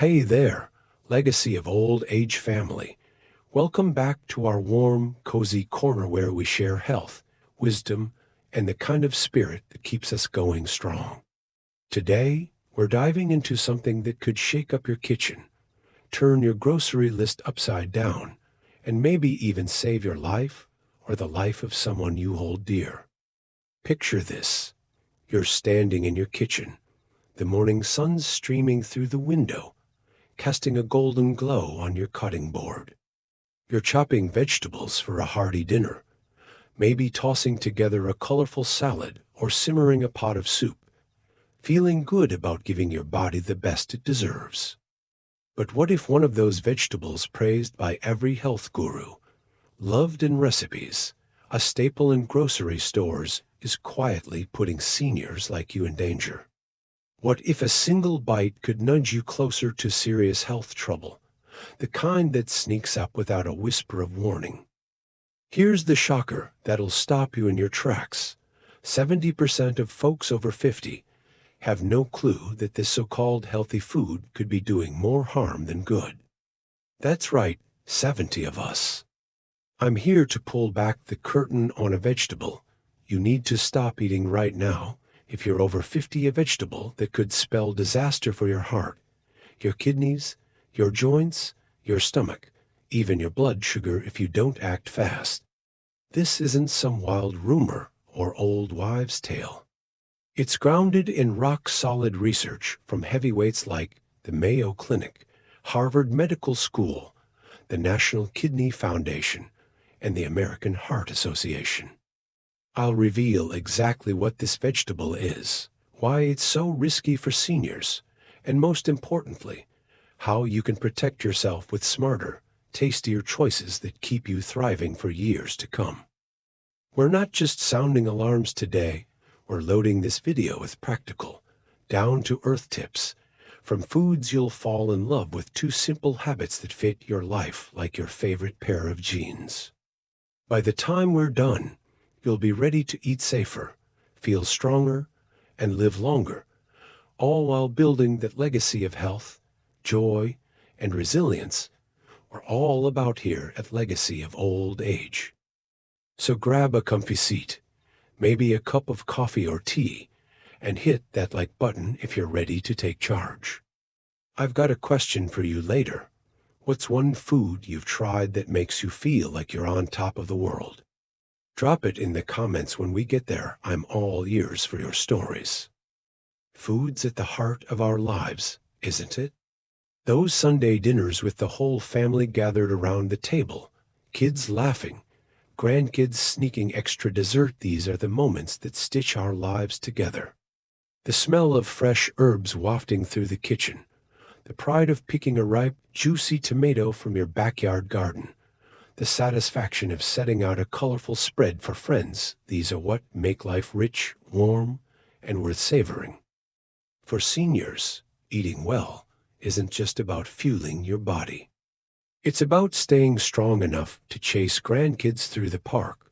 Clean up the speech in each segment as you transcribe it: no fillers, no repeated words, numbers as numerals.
Hey there, legacy of old age family. Welcome back to our warm, cozy corner where we share health, wisdom, and the kind of spirit that keeps us going strong. Today, we're diving into something that could shake up your kitchen, turn your grocery list upside down, and maybe even save your life or the life of someone you hold dear. Picture this. You're standing in your kitchen, the morning sun's streaming through the window, casting a golden glow on your cutting board. You're chopping vegetables for a hearty dinner, maybe tossing together a colorful salad or simmering a pot of soup, feeling good about giving your body the best it deserves. But what if one of those vegetables praised by every health guru, loved in recipes, a staple in grocery stores, is quietly putting seniors like you in danger? What if a single bite could nudge you closer to serious health trouble, the kind that sneaks up without a whisper of warning? Here's the shocker that'll stop you in your tracks. 70% of folks over 50 have no clue that this so-called healthy food could be doing more harm than good. That's right, 70 of us. I'm here to pull back the curtain on a vegetable you need to stop eating right now. If you're over 50, a vegetable that could spell disaster for your heart, your kidneys, your joints, your stomach, even your blood sugar if you don't act fast. This isn't some wild rumor or old wives' tale. It's grounded in rock-solid research from heavyweights like the Mayo Clinic, Harvard Medical School, the National Kidney Foundation, and the American Heart Association. I'll reveal exactly what this vegetable is, why it's so risky for seniors, and most importantly, how you can protect yourself with smarter, tastier choices that keep you thriving for years to come. We're not just sounding alarms today, we're loading this video with practical, down-to-earth tips from foods you'll fall in love with, to simple habits that fit your life like your favorite pair of jeans. By the time we're done, you'll be ready to eat safer, feel stronger, and live longer, all while building that legacy of health, joy, and resilience we're all about here at Legacy of Old Age. So grab a comfy seat, maybe a cup of coffee or tea, and hit that like button if you're ready to take charge. I've got a question for you later. What's one food you've tried that makes you feel like you're on top of the world? Drop it in the comments when we get there. I'm all ears for your stories. Food's at the heart of our lives, isn't it? Those Sunday dinners with the whole family gathered around the table, kids laughing, grandkids sneaking extra dessert. These are the moments that stitch our lives together. The smell of fresh herbs wafting through the kitchen, the pride of picking a ripe, juicy tomato from your backyard garden, the satisfaction of setting out a colorful spread for friends. These are what make life rich, warm, and worth savoring. For seniors, eating well isn't just about fueling your body. It's about staying strong enough to chase grandkids through the park,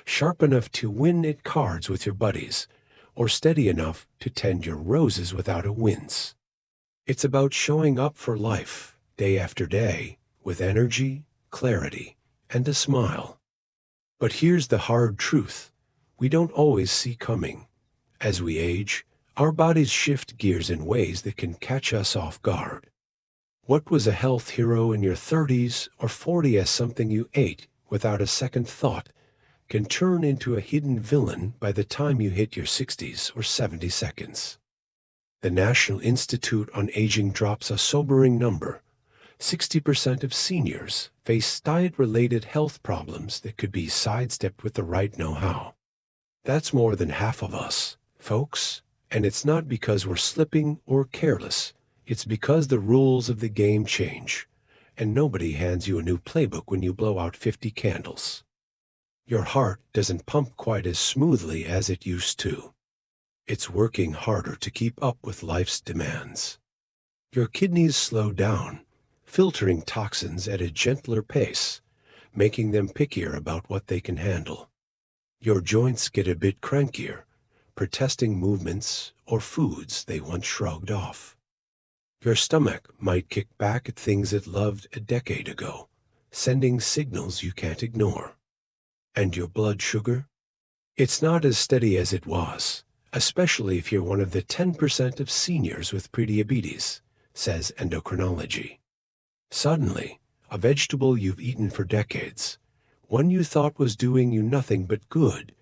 sharp enough to win at cards with your buddies, or steady enough to tend your roses without a wince. It's about showing up for life, day after day, with energy, clarity, and a smile. But here's the hard truth we don't always see coming. As we age, our bodies shift gears in ways that can catch us off guard. What was a health hero in your 30s or 40s, something you ate without a second thought, can turn into a hidden villain by the time you hit your 60s or 70 seconds. The National Institute on Aging drops a sobering number. 60% of seniors face diet-related health problems that could be sidestepped with the right know-how. That's more than half of us, folks, and it's not because we're slipping or careless. It's because the rules of the game change, and nobody hands you a new playbook when you blow out 50 candles. Your heart doesn't pump quite as smoothly as it used to. It's working harder to keep up with life's demands. Your kidneys slow down, filtering toxins at a gentler pace, making them pickier about what they can handle. Your joints get a bit crankier, protesting movements or foods they once shrugged off. Your stomach might kick back at things it loved a decade ago, sending signals you can't ignore. And your blood sugar? It's not as steady as it was, especially if you're one of the 10% of seniors with prediabetes, says endocrinology. Suddenly, a vegetable you've eaten for decades, one you thought was doing you nothing but good,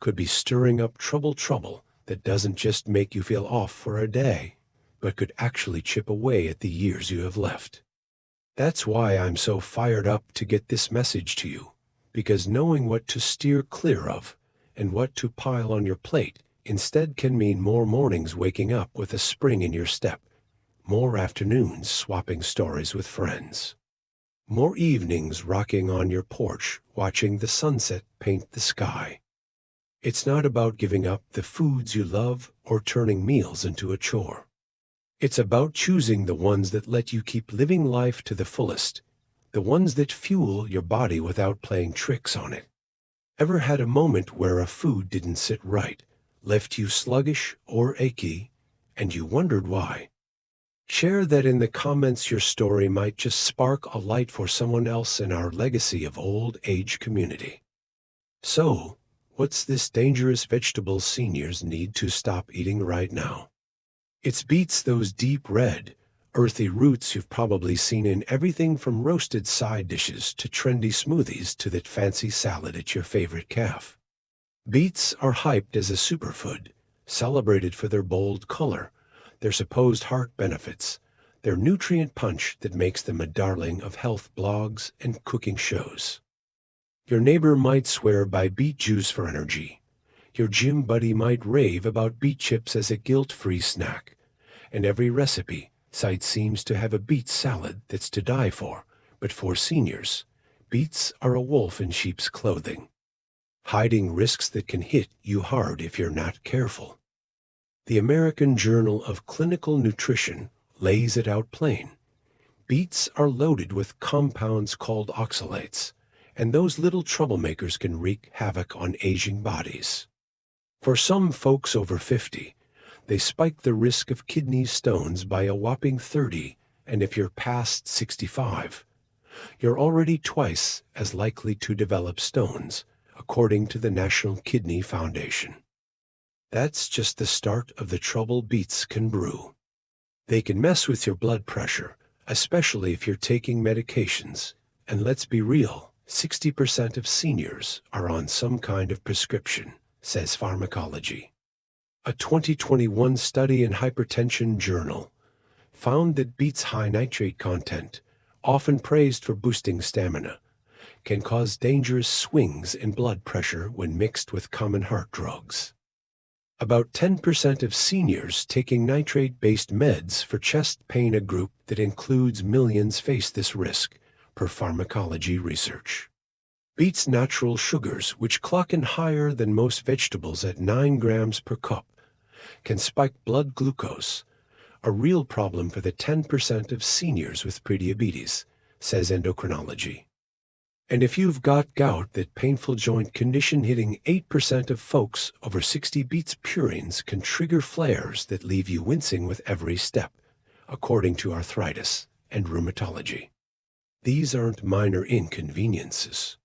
could be stirring up trouble that doesn't just make you feel off for a day, but could actually chip away at the years you have left. That's why I'm so fired up to get this message to you, because knowing what to steer clear of and what to pile on your plate instead can mean more mornings waking up with a spring in your step, more afternoons swapping stories with friends, more evenings rocking on your porch watching the sunset paint the sky. It's not about giving up the foods you love or turning meals into a chore. It's about choosing the ones that let you keep living life to the fullest, the ones that fuel your body without playing tricks on it. Ever had a moment where a food didn't sit right, left you sluggish or achy, and you wondered why? Share that in the comments. Your story might just spark a light for someone else in our legacy of old age community. So, what's this dangerous vegetable seniors need to stop eating right now? It's beets, those deep red, earthy roots you've probably seen in everything from roasted side dishes to trendy smoothies to that fancy salad at your favorite cafe. Beets are hyped as a superfood, celebrated for their bold color, their supposed heart benefits, their nutrient punch that makes them a darling of health blogs and cooking shows. Your neighbor might swear by beet juice for energy. Your gym buddy might rave about beet chips as a guilt-free snack. And every recipe site seems to have a beet salad that's to die for. But for seniors, beets are a wolf in sheep's clothing, hiding risks that can hit you hard if you're not careful. The American Journal of Clinical Nutrition lays it out plain. Beets are loaded with compounds called oxalates, and those little troublemakers can wreak havoc on aging bodies. For some folks over 50, they spike the risk of kidney stones by a whopping 30, and if you're past 65, you're already twice as likely to develop stones, according to the National Kidney Foundation. That's just the start of the trouble beets can brew. They can mess with your blood pressure, especially if you're taking medications, and let's be real, 60% of seniors are on some kind of prescription, says Pharmacology. A 2021 study in Hypertension Journal found that beets' high nitrate content, often praised for boosting stamina, can cause dangerous swings in blood pressure when mixed with common heart drugs. About 10% of seniors taking nitrate-based meds for chest pain, a group that includes millions, face this risk, per Pharmacology research. Beets' natural sugars, which clock in higher than most vegetables at 9 grams per cup, can spike blood glucose, a real problem for the 10% of seniors with prediabetes, says endocrinology. And if you've got gout, that painful joint condition hitting 8% of folks over 60, beets purines can trigger flares that leave you wincing with every step, according to arthritis and rheumatology. These aren't minor inconveniences.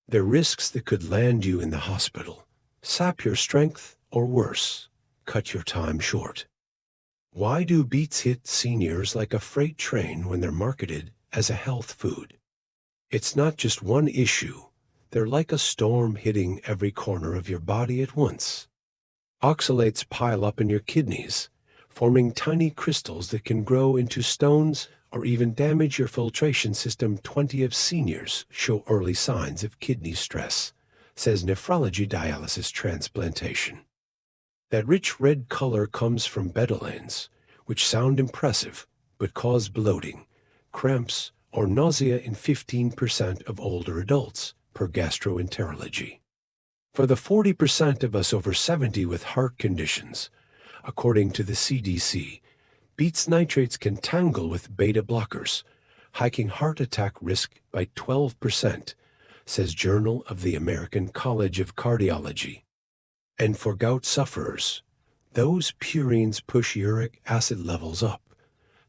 They're risks that could land you in the hospital, sap your strength, or worse, cut your time short. Why do beets hit seniors like a freight train when they're marketed as a health food? It's not just one issue. They're like a storm hitting every corner of your body at once. Oxalates pile up in your kidneys, forming tiny crystals that can grow into stones or even damage your filtration system. 20 of seniors show early signs of kidney stress, says Nephrology Dialysis Transplantation. That rich red color comes from betalains, which sound impressive but cause bloating, cramps, or nausea in 15% of older adults, per gastroenterology. For the 40% of us over 70 with heart conditions, according to the CDC, beets nitrates can tangle with beta blockers, hiking heart attack risk by 12%, says Journal of the American College of Cardiology. And for gout sufferers, those purines push uric acid levels up,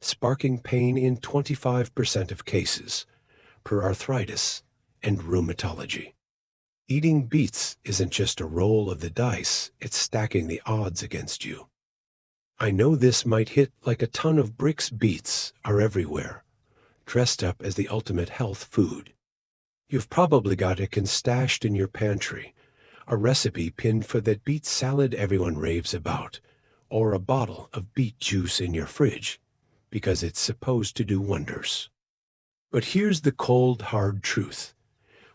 sparking pain in 25% of cases, per arthritis and rheumatology. Eating beets isn't just a roll of the dice, it's stacking the odds against you. I know this might hit like a ton of bricks. Beets are everywhere, dressed up as the ultimate health food. You've probably got it stashed in your pantry, a recipe pinned for that beet salad everyone raves about, or a bottle of beet juice in your fridge, because it's supposed to do wonders. But here's the cold, hard truth.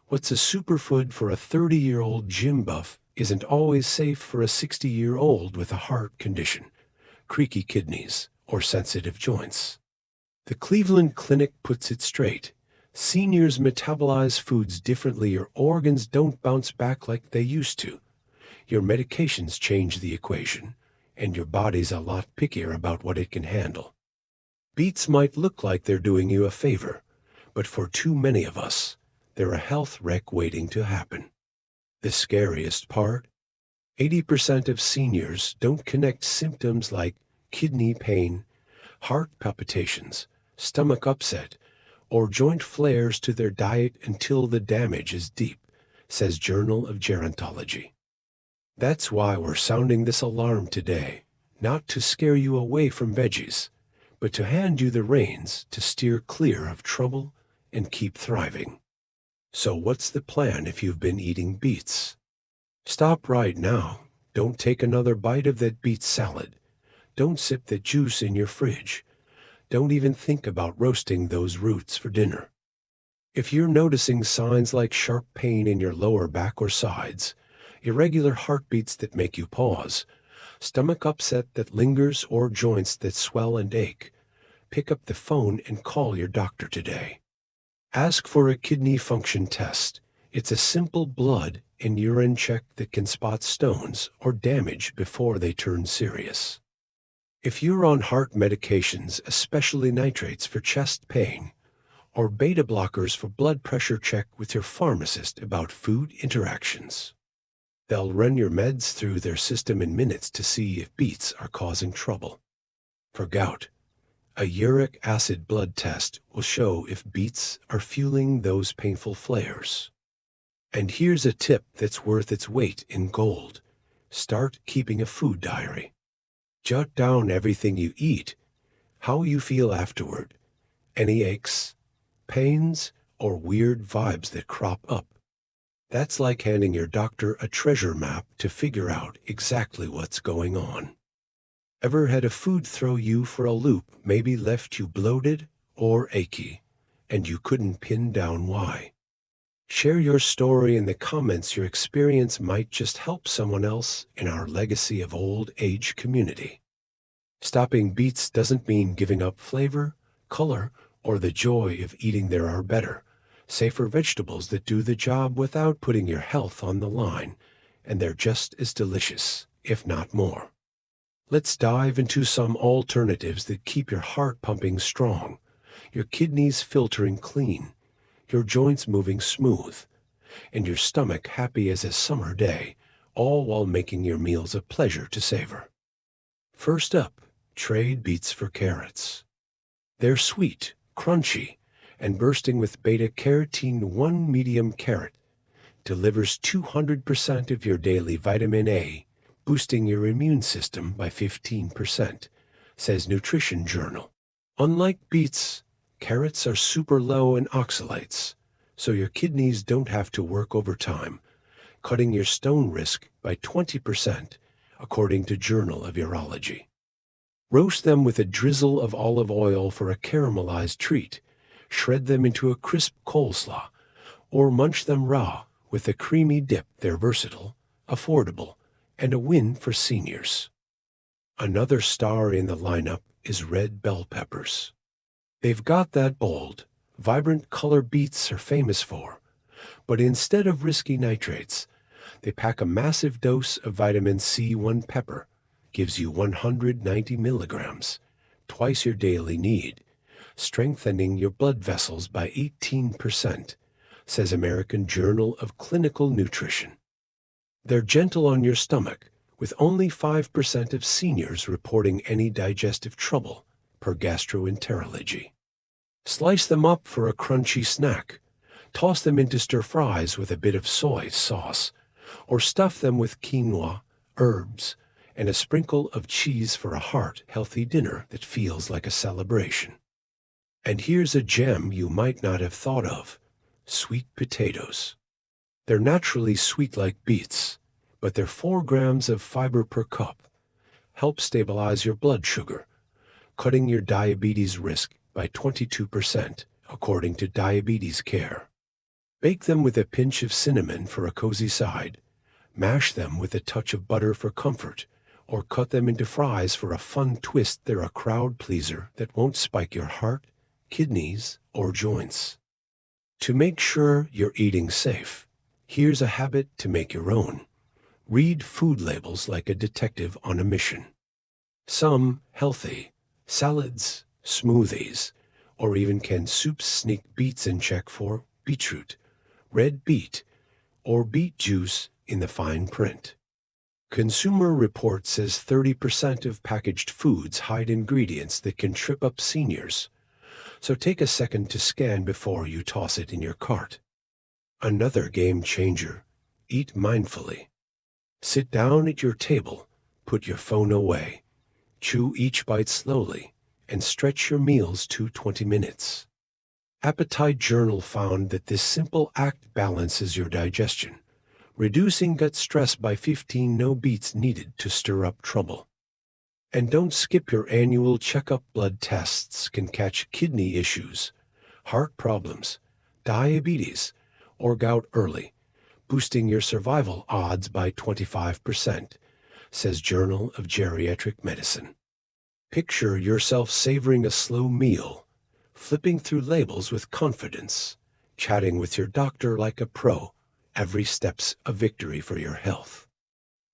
What's a superfood for a 30-year-old gym buff isn't always safe for a 60-year-old with a heart condition, creaky kidneys, or sensitive joints. The Cleveland Clinic puts it straight. Seniors metabolize foods differently. Your organs don't bounce back like they used to. Your medications change the equation, and your body's a lot pickier about what it can handle. Beets might look like they're doing you a favor, but for too many of us, they're a health wreck waiting to happen. The scariest part? 80% of seniors don't connect symptoms like kidney pain, heart palpitations, stomach upset, or joint flares to their diet until the damage is deep, says Journal of Gerontology. That's why we're sounding this alarm today, not to scare you away from veggies, but to hand you the reins to steer clear of trouble and keep thriving. So what's the plan if you've been eating beets? Stop right now. Don't take another bite of that beet salad. Don't sip the juice in your fridge. Don't even think about roasting those roots for dinner. If you're noticing signs like sharp pain in your lower back or sides, irregular heartbeats that make you pause, stomach upset that lingers, or joints that swell and ache, pick up the phone and call your doctor today. Ask for a kidney function test. It's a simple blood and urine check that can spot stones or damage before they turn serious. If you're on heart medications, especially nitrates for chest pain, or beta blockers for blood pressure, check with your pharmacist about food interactions. They'll run your meds through their system in minutes to see if beets are causing trouble. For gout, a uric acid blood test will show if beets are fueling those painful flares. And here's a tip that's worth its weight in gold. Start keeping a food diary. Jot down everything you eat, how you feel afterward, any aches, pains, or weird vibes that crop up. That's like handing your doctor a treasure map to figure out exactly what's going on. Ever had a food throw you for a loop, maybe left you bloated or achy, and you couldn't pin down why? Share your story in the comments. Your experience might just help someone else in our legacy of old age community. Stopping beets doesn't mean giving up flavor, color, or the joy of eating. There are better, safer vegetables that do the job without putting your health on the line, and they're just as delicious, if not more. Let's dive into some alternatives that keep your heart pumping strong, your kidneys filtering clean, your joints moving smooth, and your stomach happy as a summer day, all while making your meals a pleasure to savor. First up, trade beets for carrots. They're sweet, crunchy, and bursting with beta-carotene. One medium carrot delivers 200% of your daily vitamin A, boosting your immune system by 15%, says Nutrition Journal. Unlike beets, carrots are super low in oxalates, so your kidneys don't have to work overtime, cutting your stone risk by 20%, according to Journal of Urology. Roast them with a drizzle of olive oil for a caramelized treat, shred them into a crisp coleslaw, or munch them raw with a creamy dip. They're versatile, affordable, and a win for seniors. Another star in the lineup is red bell peppers. They've got that bold, vibrant color beets are famous for, but instead of risky nitrates, they pack a massive dose of vitamin C. One pepper gives you 190 milligrams, twice your daily need, strengthening your blood vessels by 18%, says American Journal of Clinical Nutrition. They're gentle on your stomach, with only 5% of seniors reporting any digestive trouble, per gastroenterology. Slice them up for a crunchy snack. Toss them into stir fries with a bit of soy sauce, or stuff them with quinoa, herbs, and a sprinkle of cheese for a heart-healthy dinner that feels like a celebration. And here's a gem you might not have thought of: sweet potatoes. They're naturally sweet like beets, but their 4 grams of fiber per cup help stabilize your blood sugar, cutting your diabetes risk by 22%, according to Diabetes Care. Bake them with a pinch of cinnamon for a cozy side, mash them with a touch of butter for comfort, or cut them into fries for a fun twist. They're a crowd pleaser that won't spike your heart, kidneys, or joints. To make sure you're eating safe, here's a habit to make your own. Read food labels like a detective on a mission. Some healthy: salads, smoothies, or even canned soups sneak beets in check for beetroot, red beet, or beet juice in the fine print. Consumer Report says 30% of packaged foods hide ingredients that can trip up seniors, so take a second to scan before you toss it in your cart. Another game changer: eat mindfully. Sit down at your table, put your phone away, chew each bite slowly, and stretch your meals to 20 minutes. Appetite Journal found that this simple act balances your digestion, reducing gut stress by 15. No beets needed to stir up trouble. And don't skip your annual checkup. Blood tests can catch kidney issues, heart problems, diabetes, or gout early, boosting your survival odds by 25%, says Journal of Geriatric Medicine. Picture yourself savoring a slow meal, flipping through labels with confidence, chatting with your doctor like a pro. Every step's a victory for your health.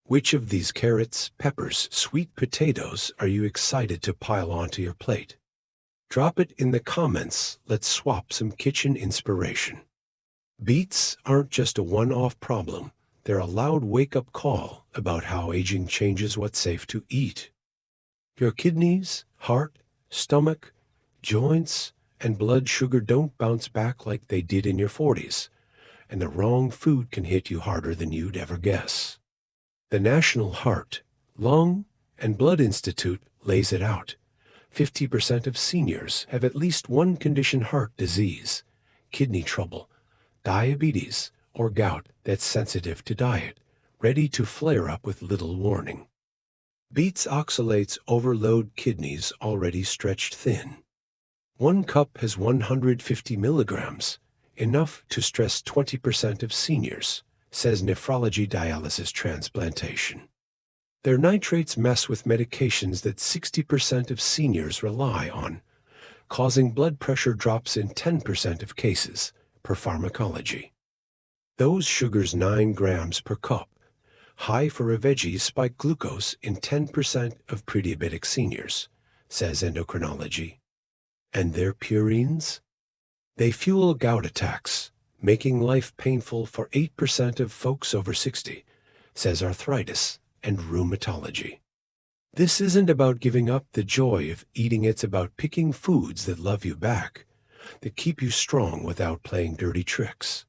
Which of these carrots, peppers, sweet potatoes are you excited to pile onto your plate? Drop it in the comments. Let's swap some kitchen inspiration. Beets aren't just a one-off problem. They're a loud wake-up call about how aging changes what's safe to eat. Your kidneys, heart, stomach, joints, and blood sugar don't bounce back like they did in your 40s, and the wrong food can hit you harder than you'd ever guess. The National Heart, Lung, and Blood Institute lays it out. 50% of seniors have at least one condition: heart disease, kidney trouble, diabetes, or gout that's sensitive to diet, ready to flare up with little warning. Beets oxalates overload kidneys already stretched thin. 1 cup has 150 milligrams, enough to stress 20% of seniors, says Nephrology Dialysis Transplantation. Their nitrates mess with medications that 60% of seniors rely on, causing blood pressure drops in 10% of cases, per Pharmacology. Those sugars, 9 grams per cup, high for a veggie, spike glucose in 10% of prediabetic seniors, says Endocrinology. And their purines? They fuel gout attacks, making life painful for 8% of folks over 60, says Arthritis and Rheumatology. This isn't about giving up the joy of eating. It's about picking foods that love you back, that keep you strong without playing dirty tricks.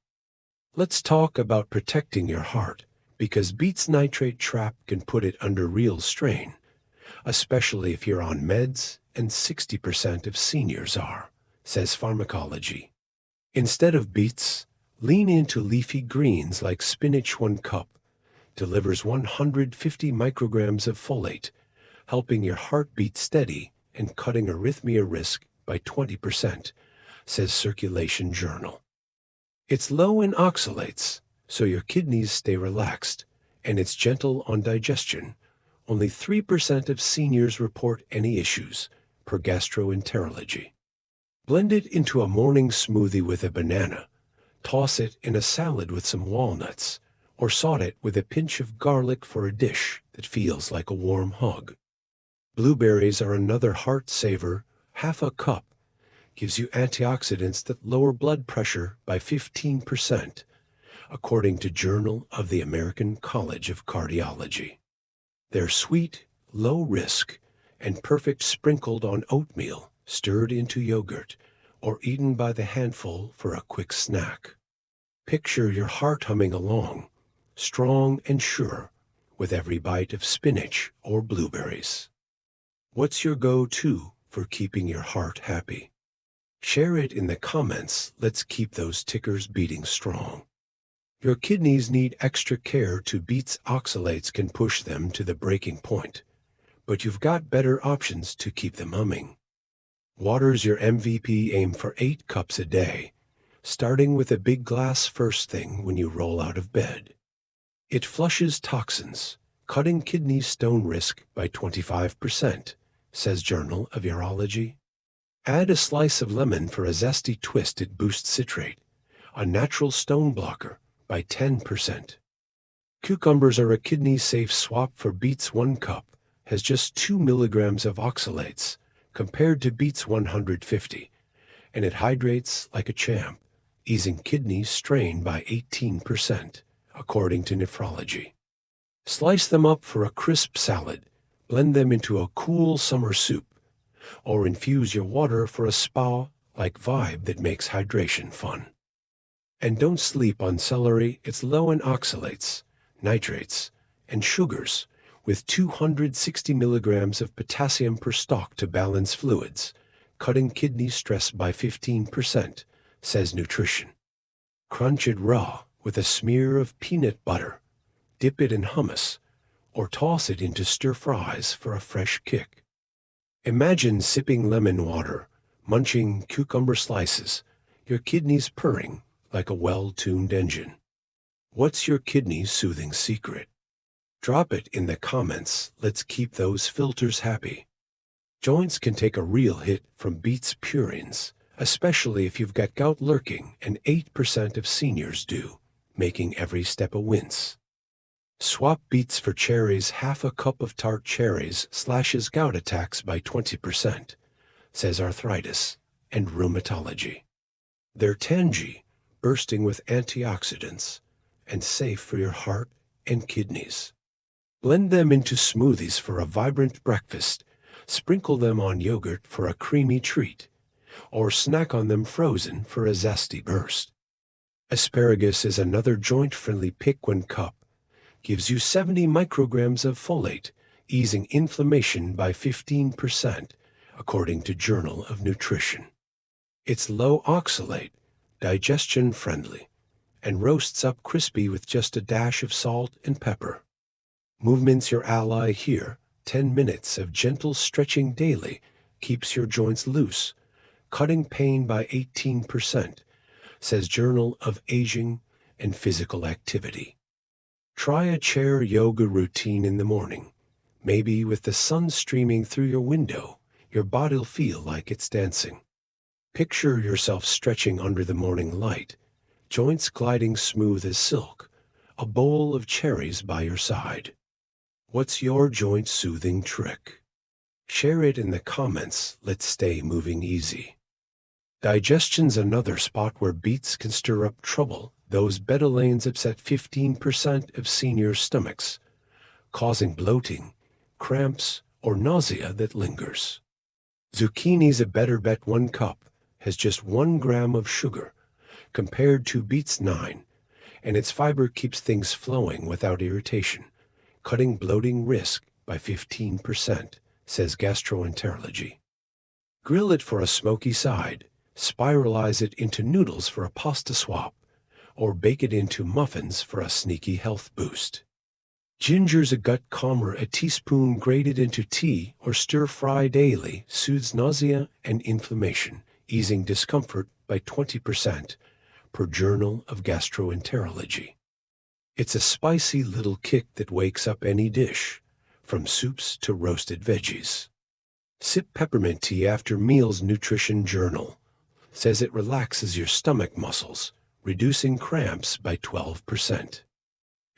Let's talk about protecting your heart, because beets nitrate trap can put it under real strain, especially if you're on meds, and 60% of seniors are, says Pharmacology. Instead of beets, lean into leafy greens like spinach. 1 cup delivers 150 micrograms of folate, helping your heart beat steady and cutting arrhythmia risk by 20%, says Circulation Journal. It's low in oxalates, so your kidneys stay relaxed, and it's gentle on digestion. Only 3% of seniors report any issues, per Gastroenterology. Blend it into a morning smoothie with a banana. Toss it in a salad with some walnuts, or saute it with a pinch of garlic for a dish that feels like a warm hug. Blueberries are another heart saver. Half a cup gives you antioxidants that lower blood pressure by 15%, according to Journal of the American College of Cardiology. They're sweet, low risk, and perfect sprinkled on oatmeal, stirred into yogurt, or eaten by the handful for a quick snack. Picture your heart humming along, strong and sure, with every bite of spinach or blueberries. What's your go-to for keeping your heart happy? Share it in the comments. Let's keep those tickers beating strong. Your kidneys need extra care too. Beets oxalates can push them to the breaking point, but you've got better options to keep them humming. Water's your MVP. Aim for 8 cups a day, starting with a big glass first thing when you roll out of bed. It flushes toxins, cutting kidney stone risk by 25%, says Journal of Urology. Add a slice of lemon for a zesty twist. It boosts citrate, a natural stone blocker, by 10%. Cucumbers are a kidney-safe swap for beets. 1 cup has just 2 milligrams of oxalates, compared to beets 150, and it hydrates like a champ, easing kidney strain by 18%, according to nephrology. Slice them up for a crisp salad, blend them into a cool summer soup, or infuse your water for a spa-like vibe that makes hydration fun. And don't sleep on celery. It's low in oxalates, nitrates, and sugars, with 260 milligrams of potassium per stalk to balance fluids, cutting kidney stress by 15%, says Nutrition. Crunch it raw with a smear of peanut butter, dip it in hummus, or toss it into stir fries for a fresh kick. Imagine sipping lemon water, munching cucumber slices, your kidneys purring like a well-tuned engine. What's your kidney soothing secret? Drop it in the comments. Let's keep those filters happy. Joints can take a real hit from beets purines, especially if you've got gout lurking, and 8% of seniors do, making every step a wince. Swap beets for cherries. Half a cup of tart cherries slashes gout attacks by 20%, says Arthritis and Rheumatology. They're tangy, bursting with antioxidants, and safe for your heart and kidneys. Blend them into smoothies for a vibrant breakfast, sprinkle them on yogurt for a creamy treat, or snack on them frozen for a zesty burst. Asparagus is another joint-friendly pick. 1 cup gives you 70 micrograms of folate, easing inflammation by 15%, according to Journal of Nutrition. It's low oxalate, digestion-friendly, and roasts up crispy with just a dash of salt and pepper. Movement's your ally here. 10 minutes of gentle stretching daily keeps your joints loose, cutting pain by 18%, says Journal of Aging and Physical Activity. Try a chair yoga routine in the morning. Maybe with the sun streaming through your window, your body'll feel like it's dancing. Picture yourself stretching under the morning light, joints gliding smooth as silk, a bowl of cherries by your side. What's your joint soothing trick? Share it in the comments. Let's stay moving easy. Digestion's another spot where beets can stir up trouble. Those betalains upset 15% of senior stomachs, causing bloating, cramps, or nausea that lingers. Zucchini's a better bet. 1 cup has just 1 gram of sugar, compared to beets 9, and its fiber keeps things flowing without irritation, cutting bloating risk by 15%, says Gastroenterology. Grill it for a smoky side, spiralize it into noodles for a pasta swap, or bake it into muffins for a sneaky health boost. Ginger's a gut calmer. A teaspoon grated into tea or stir-fry daily soothes nausea and inflammation, easing discomfort by 20%, per Journal of Gastroenterology. It's a spicy little kick that wakes up any dish, from soups to roasted veggies. Sip peppermint tea after meals. Nutrition Journal says it relaxes your stomach muscles, reducing cramps by 12%.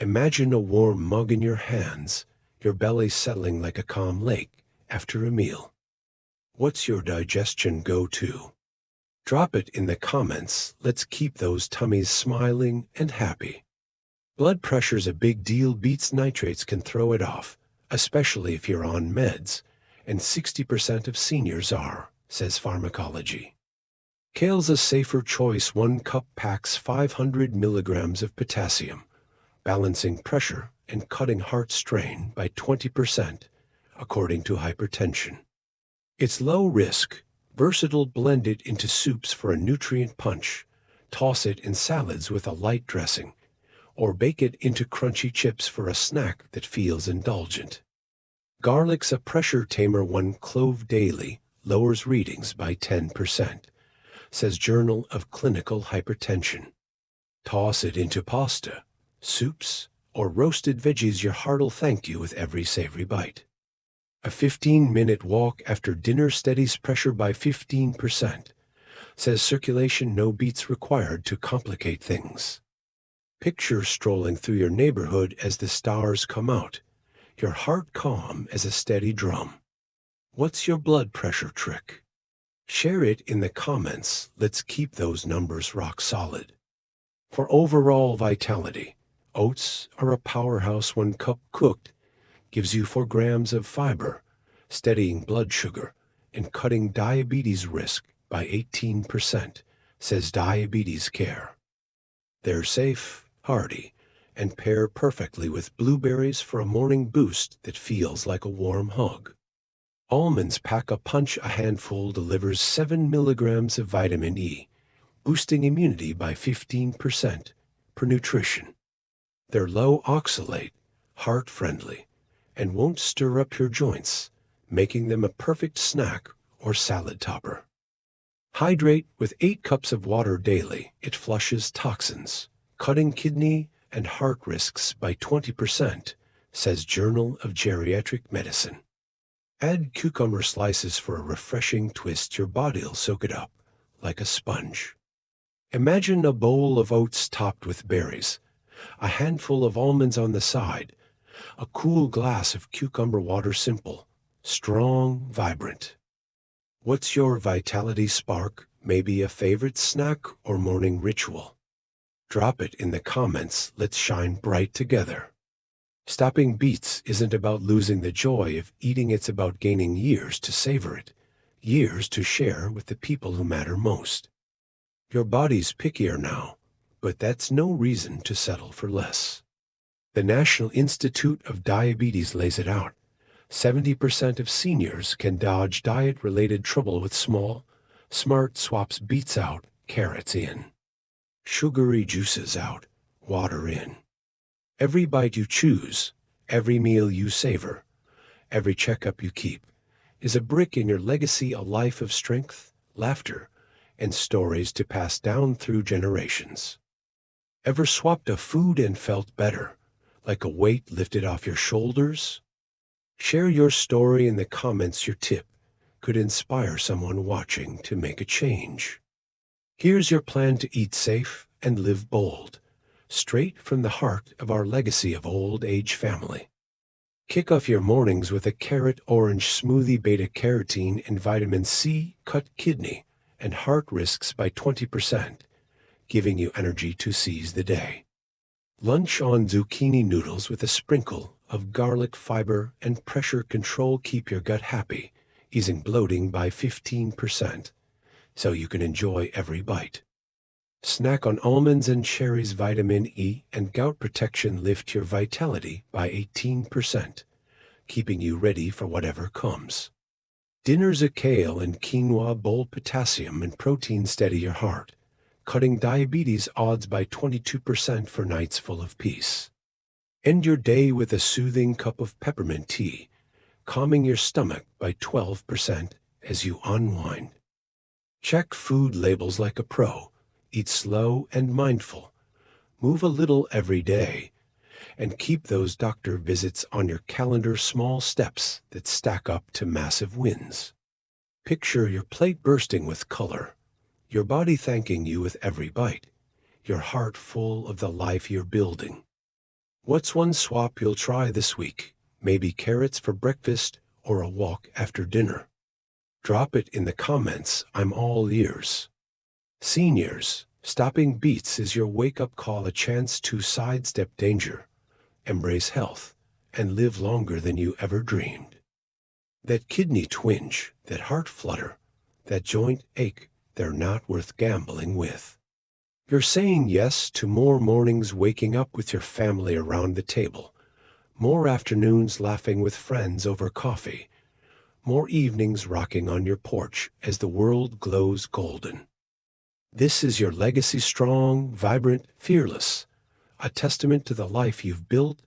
Imagine a warm mug in your hands, your belly settling like a calm lake after a meal. What's your digestion go-to? Drop it in the comments. Let's keep those tummies smiling and happy. Blood pressure's a big deal. Beets nitrates can throw it off, especially if you're on meds, and 60% of seniors are, says Pharmacology. Kale's a safer choice. 1 cup packs 500 milligrams of potassium, balancing pressure and cutting heart strain by 20%, according to Hypertension. It's low risk, versatile. Blend it into soups for a nutrient punch, toss it in salads with a light dressing, or bake it into crunchy chips for a snack that feels indulgent. Garlic's a pressure tamer. 1 clove daily lowers readings by 10%, says Journal of Clinical Hypertension. Toss it into pasta, soups, or roasted veggies. Your heart'll thank you with every savory bite. A 15-minute walk after dinner steadies pressure by 15%, says Circulation. No beats required to complicate things. Picture strolling through your neighborhood as the stars come out, your heart calm as a steady drum. What's your blood pressure trick? Share it in the comments. Let's keep those numbers rock solid. For overall vitality, oats are a powerhouse. 1 cup cooked gives you 4 grams of fiber, steadying blood sugar and cutting diabetes risk by 18%, says Diabetes Care. They're safe, hearty, and pair perfectly with blueberries for a morning boost that feels like a warm hug. Almonds pack a punch. A handful delivers 7 milligrams of vitamin E, boosting immunity by 15% per nutrition. They're low oxalate, heart-friendly, and won't stir up your joints, making them a perfect snack or salad topper. Hydrate with 8 cups of water daily. It flushes toxins, cutting kidney and heart risks by 20%, says Journal of Geriatric Medicine. Add cucumber slices for a refreshing twist. Your body'll soak it up like a sponge. Imagine a bowl of oats topped with berries, a handful of almonds on the side, a cool glass of cucumber water. Simple, strong, vibrant. What's your vitality spark? Maybe a favorite snack or morning ritual? Drop it in the comments. Let's shine bright together. Stopping beets isn't about losing the joy of eating. It's about gaining years to savor it, years to share with the people who matter most. Your body's pickier now, but that's no reason to settle for less. The National Institute of Diabetes lays it out. 70% of seniors can dodge diet-related trouble with small, smart swaps. Beets out, carrots in. Sugary juices out, water in. Every bite you choose, every meal you savor, every checkup you keep, is a brick in your legacy. A life of strength, laughter, and stories to pass down through generations. Ever swapped a food and felt better, like a weight lifted off your shoulders? Share your story in the comments. Your tip could inspire someone watching to make a change. Here's your plan to eat safe and live bold, straight from the heart of our legacy of old age family. Kick off your mornings with a carrot-orange smoothie. Beta-carotene and vitamin C cut kidney and heart risks by 20%, giving you energy to seize the day. Lunch on zucchini noodles with a sprinkle of garlic. Fiber and pressure control keep your gut happy, easing bloating by 15%, so you can enjoy every bite. Snack on almonds and cherries. Vitamin E and gout protection lift your vitality by 18%, keeping you ready for whatever comes. Dinner's a kale and quinoa bowl. Potassium and protein steady your heart, cutting diabetes odds by 22% for nights full of peace. End your day with a soothing cup of peppermint tea, calming your stomach by 12% as you unwind. Check food labels like a pro. Eat slow and mindful. Move a little every day. And keep those doctor visits on your calendar. Small steps that stack up to massive wins. Picture your plate bursting with color, your body thanking you with every bite, your heart full of the life you're building. What's one swap you'll try this week? Maybe carrots for breakfast or a walk after dinner? Drop it in the comments. I'm all ears. Seniors, stopping beets is your wake-up call. A chance to sidestep danger, embrace health, and live longer than you ever dreamed. That kidney twinge, that heart flutter, that joint ache, they're not worth gambling with. You're saying yes to more mornings waking up with your family around the table, more afternoons laughing with friends over coffee, more evenings rocking on your porch as the world glows golden. This is your legacy, strong, vibrant, fearless, a testament to the life you've built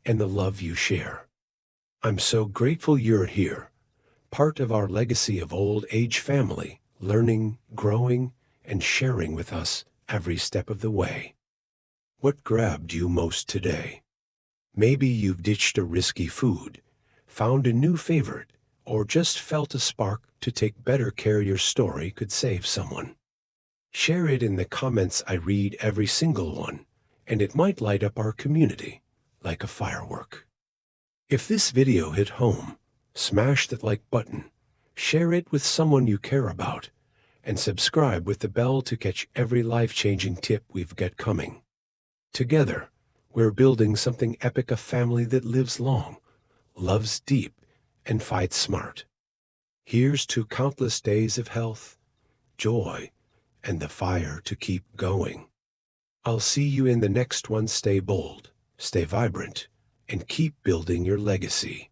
and the love you share. I'm so grateful you're here, part of our legacy of old age family, learning, growing, and sharing with us every step of the way. What grabbed you most today? Maybe you've ditched a risky food, found a new favorite, or just felt a spark to take better care. Your story could save someone. Share it in the comments. I read every single one, and it might light up our community like a firework. If this video hit home, smash that like button, share it with someone you care about, and subscribe with the bell to catch every life-changing tip we've got coming. Together, we're building something epic, a family that lives long, loves deep, and fights smart. Here's to countless days of health, joy, and the fire to keep going. I'll see you in the next one. Stay bold, stay vibrant, and keep building your legacy.